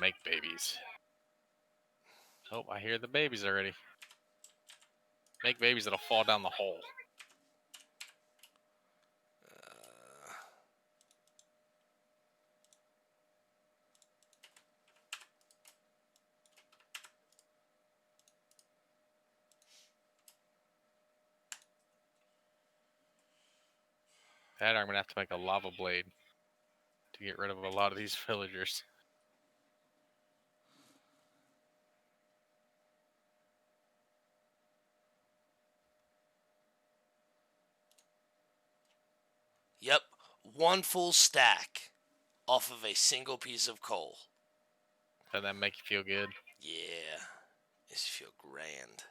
Make babies. Oh, I hear the babies already. Make babies that'll fall down the hole. That I'm gonna have to make a lava blade to get rid of a lot of these villagers. Yep, one full stack off of a single piece of coal. Doesn't that make you feel good? Yeah, makes you feel grand.